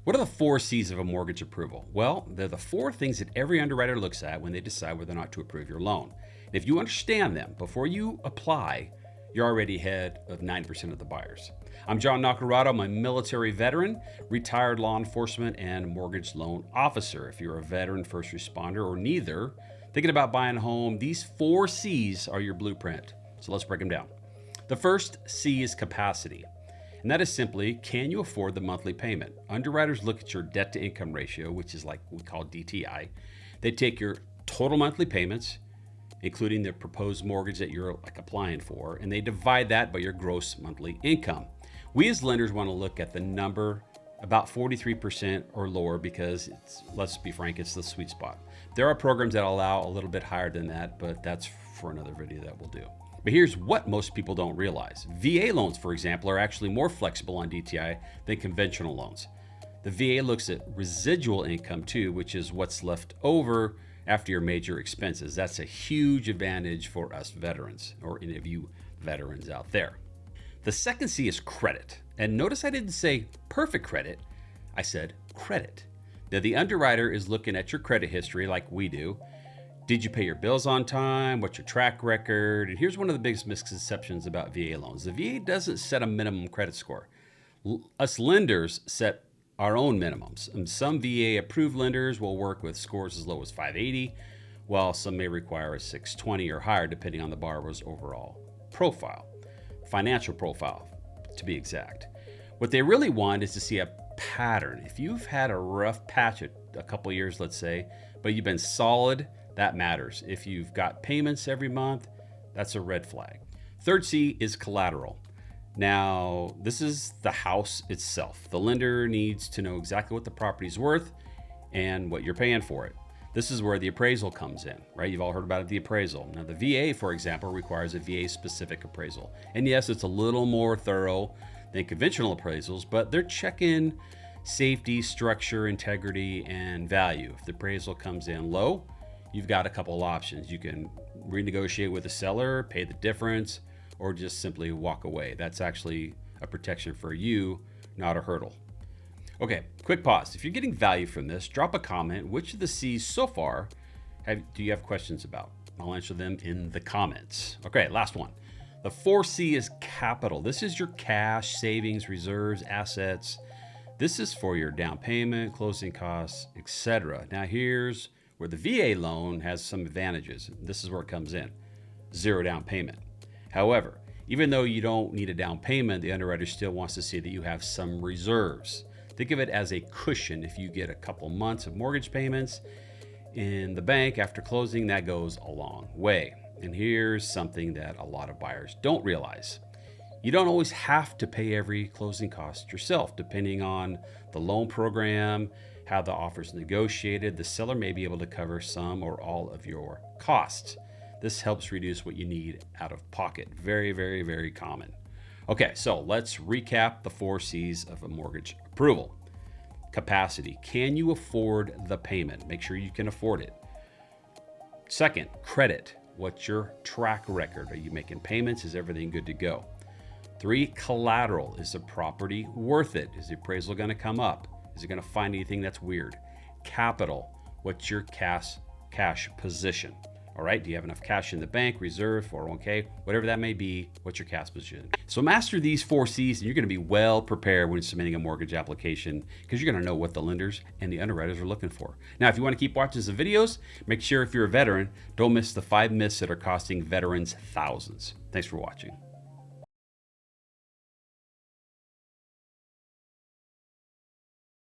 What are the 4 C's of a mortgage approval? Well, they're the 4 things that every underwriter looks at when they decide whether or not to approve your loan. And if you understand them before you apply, you're already ahead of 90% of the buyers. I'm John Nacarado. I'm a military veteran, retired law enforcement, and mortgage loan officer. If you're a veteran, first responder, or neither, thinking about buying a home, these 4 C's are your blueprint. So let's break them down. The first C is capacity. And that is simply, can you afford the monthly payment? Underwriters look at your debt to income ratio, which is like we call DTI. They take your total monthly payments, including the proposed mortgage that you're applying for, and they divide that by your gross monthly income. We as lenders want to look at the number about 43% or lower because let's be frank, it's the sweet spot. There are programs that allow a little bit higher than that, but that's for another video that we'll do. But here's what most people don't realize. VA loans, for example, are actually more flexible on DTI than conventional loans. The VA looks at residual income too, which is what's left over after your major expenses. That's a huge advantage for us veterans, or any of you veterans out there. The second C is credit. And notice I didn't say perfect credit, I said credit. Now the underwriter is looking at your credit history like we do. Did you pay your bills on time? What's your track record? And here's one of the biggest misconceptions about VA loans. The VA doesn't set a minimum credit score. Us lenders set our own minimums. And some VA approved lenders will work with scores as low as 580, while some may require a 620 or higher depending on the borrower's overall profile, financial profile to be exact. What they really want is to see a pattern. If you've had a rough patch a couple years, let's say, but you've been solid, that matters. If you've got payments every month, that's a red flag. Third C is collateral. Now, this is the house itself. The lender needs to know exactly what the property's worth and what you're paying for it. This is where the appraisal comes in, right? You've all heard about it, the appraisal. Now, the VA, for example, requires a VA-specific appraisal. And yes, it's a little more thorough than conventional appraisals, but they're checking safety, structure, integrity, and value. If the appraisal comes in low, you've got a couple of options. You can renegotiate with the seller, pay the difference, or just simply walk away. That's actually a protection for you, not a hurdle. Okay, quick pause. If you're getting value from this, drop a comment. Which of the C's so far do you have questions about? I'll answer them in the comments. Okay, last one. The 4C is capital. This is your cash, savings, reserves, assets. This is for your down payment, closing costs, etc. Now here's where the VA loan has some advantages. This is where it comes in. 0 down payment. However, even though you don't need a down payment, the underwriter still wants to see that you have some reserves. Think of it as a cushion. If you get a couple months of mortgage payments in the bank after closing, that goes a long way. And here's something that a lot of buyers don't realize. You don't always have to pay every closing cost yourself. Depending on the loan program, how the offer is negotiated, the seller may be able to cover some or all of your costs. This helps reduce what you need out of pocket. Very, very, very common. Okay, so let's recap the 4 C's of a mortgage approval. Capacity. Can you afford the payment? Make sure you can afford it. Second, credit. What's your track record? Are you making payments? Is everything good to go? 3, collateral. Is the property worth it? Is the appraisal going to come up? Is it going to find anything that's weird? Capital. What's your cash position? All right, do you have enough cash in the bank, reserve, 401k, whatever that may be, what's your cash position? So master these 4 C's and you're going to be well prepared when submitting a mortgage application because you're going to know what the lenders and the underwriters are looking for. Now, if you want to keep watching the videos, make sure if you're a veteran, don't miss the 5 myths that are costing veterans thousands. Thanks for watching.